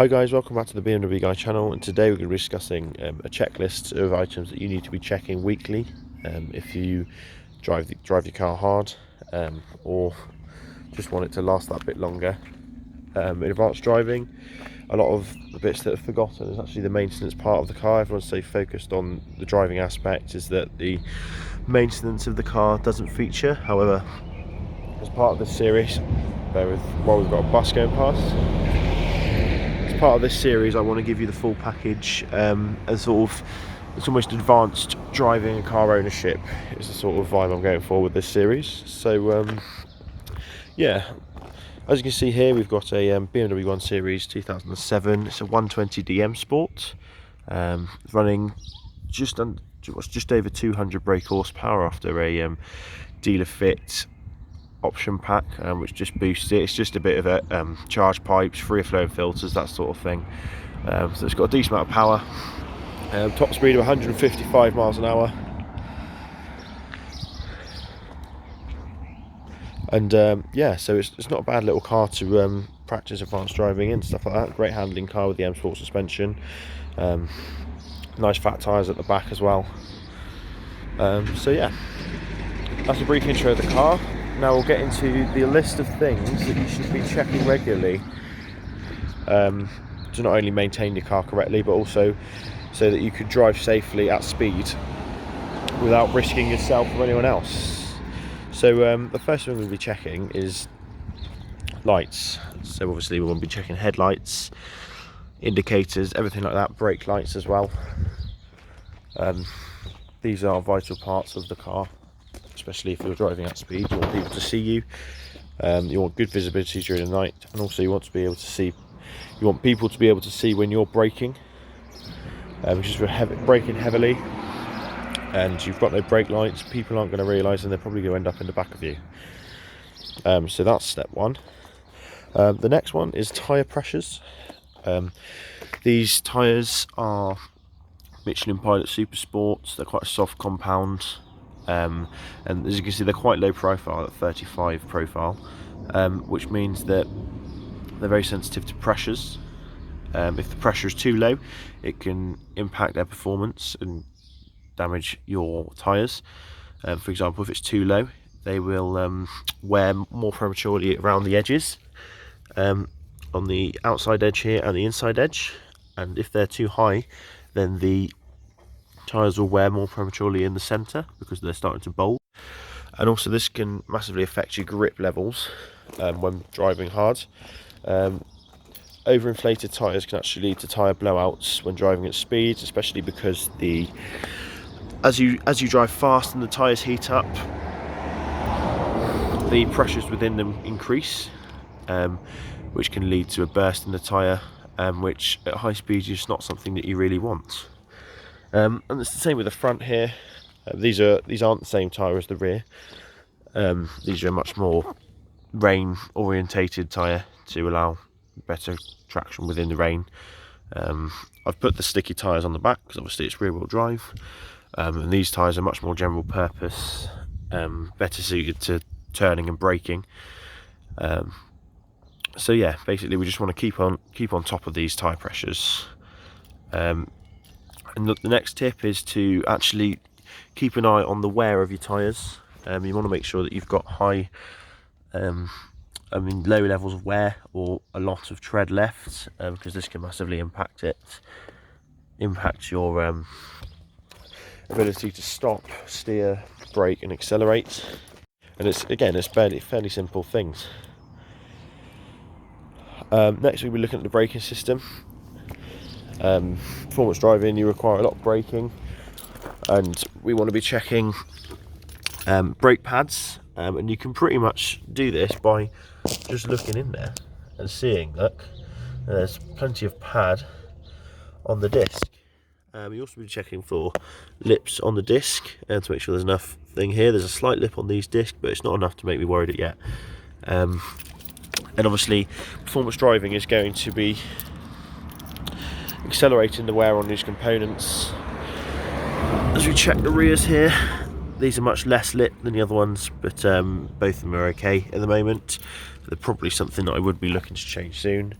Hi guys, welcome back to the BMW Guy channel, and today we're going to be discussing a checklist of items that you need to be checking weekly if you drive your car hard or just want it to last that bit longer. In advanced driving, a lot of the bits that are forgotten is actually the maintenance part of the car. Everyone's so focused on the driving aspect is that the maintenance of the car doesn't feature. However, as part of this series, while we've got a bus going past, part of this series I want to give you the full package and sort of it's almost advanced driving and car ownership is the sort of vibe I'm going for with this series. So yeah, as you can see here, we've got a BMW 1 Series 2007. It's a 120DM Sport, running just over 200 brake horsepower after a dealer fit option pack, which just boosts it. It's just a bit of a charge pipes, free flow filters, that sort of thing. So it's got a decent amount of power. Top speed of 155 miles an hour. And yeah, so it's not a bad little car to practice advanced driving and stuff like that. Great handling car with the M Sport suspension. Nice fat tyres at the back as well. So yeah, that's a brief intro of the car. Now we'll get into the list of things that you should be checking regularly to not only maintain your car correctly, but also so that you could drive safely at speed without risking yourself or anyone else. So the first thing we'll be checking is lights. So obviously we want to be checking headlights, indicators, everything like that, brake lights as well. These are vital parts of the car, especially if you're driving at speed. You want people to see you. You want good visibility during the night, and also you want to be able to see. You want people to be able to see when you're braking, because if you're braking heavily and you've got no brake lights, people aren't going to realise, and they're probably going to end up in the back of you. So that's step one. The next one is tyre pressures. These tyres are Michelin Pilot Super Sports. They're quite a soft compound. And as you can see, they're quite low profile at 35 profile, which means that they're very sensitive to pressures. If the pressure is too low, it can impact their performance and damage your tyres. For example, if it's too low, they will wear more prematurely around the edges, on the outside edge here and the inside edge. And if they're too high, then the tyres will wear more prematurely in the centre because they're starting to bulge. And also this can massively affect your grip levels when driving hard. Overinflated tyres can actually lead to tyre blowouts when driving at speeds, especially because as you drive fast and the tyres heat up, the pressures within them increase, which can lead to a burst in the tyre, which at high speed is not something that you really want. And it's the same with the front here. These aren't the same tyre as the rear. These are a much more rain orientated tyre to allow better traction within the rain. I've put the sticky tyres on the back because obviously it's rear wheel drive, and these tyres are much more general purpose, better suited to turning and braking. So yeah, basically we just want to keep on top of these tyre pressures. And the next tip is to actually keep an eye on the wear of your tyres. You want to make sure that you've got low levels of wear or a lot of tread left, because this can massively impact your ability to stop, steer, brake and accelerate. And it's fairly simple things. Next we'll be looking at the braking system. Performance driving, you require a lot of braking, and we want to be checking brake pads, and you can pretty much do this by just looking in there and seeing, look, there's plenty of pad on the disc. You also be checking for lips on the disc and to make sure there's enough thing here. There's a slight lip on these discs, but it's not enough to make me worried yet. And obviously performance driving is going to be accelerating the wear on these components. As we check the rears here, these are much less lit than the other ones, but both of them are okay at the moment. they're probably something that I would be looking to change soon.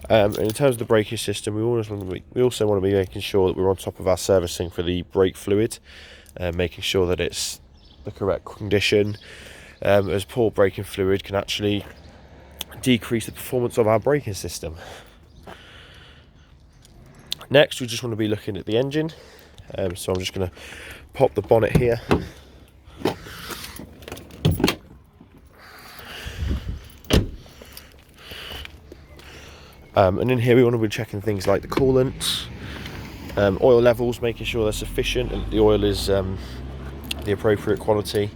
And in terms of the braking system, we also want to be making sure that we're on top of our servicing for the brake fluid, making sure that it's the correct condition, as poor braking fluid can actually decrease the performance of our braking system. Next, we just want to be looking at the engine. So I'm just going to pop the bonnet here. And in here we want to be checking things like the coolant, oil levels, making sure they're sufficient and the oil is the appropriate quality.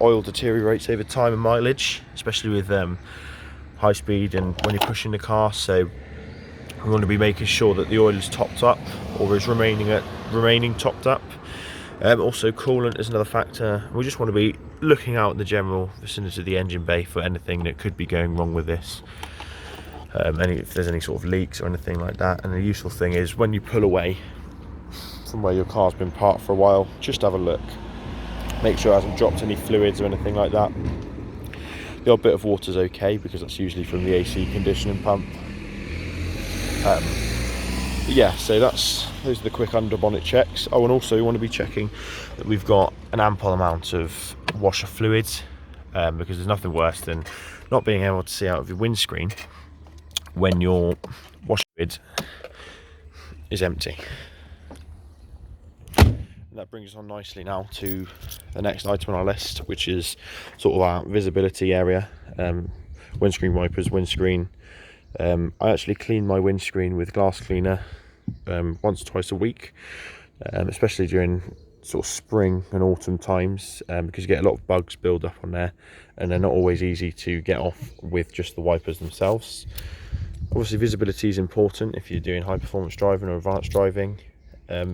Oil deteriorates over time and mileage, especially with high speed and when you're pushing the car, so we want to be making sure that the oil is topped up or is remaining topped up. Also coolant is another factor. We just want to be looking out in the general vicinity of the engine bay for anything that could be going wrong with this, if there's any sort of leaks or anything like that. And the useful thing is when you pull away from where your car's been parked for a while, just have a look, make sure it hasn't dropped any fluids or anything like that. The odd bit of water's okay because that's usually from the AC conditioning pump. Yeah, so those are the quick under bonnet checks. Oh, and also you want to be checking that we've got an ample amount of washer fluids, because there's nothing worse than not being able to see out of your windscreen when your washer fluid is empty. And that brings us on nicely now to the next item on our list, which is sort of our visibility area. Windscreen wipers, windscreen. I actually clean my windscreen with glass cleaner once or twice a week, especially during sort of spring and autumn times, because you get a lot of bugs build up on there and they're not always easy to get off with just the wipers themselves. Obviously visibility is important if you're doing high performance driving or advanced driving,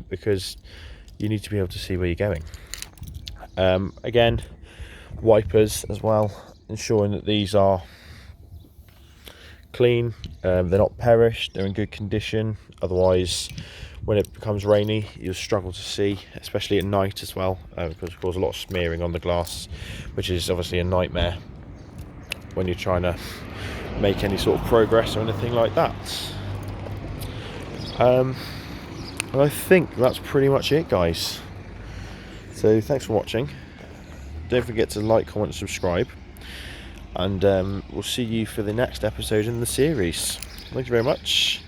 because you need to be able to see where you're going. Again, wipers as well, ensuring that these are clean, they're not perished, they're in good condition. Otherwise, when it becomes rainy, you'll struggle to see, especially at night as well, because it causes a lot of smearing on the glass, which is obviously a nightmare when you're trying to make any sort of progress or anything like that. And I think that's pretty much it, guys. So thanks for watching. Don't forget to like, comment, and subscribe. And we'll see you for the next episode in the series. Thank you very much.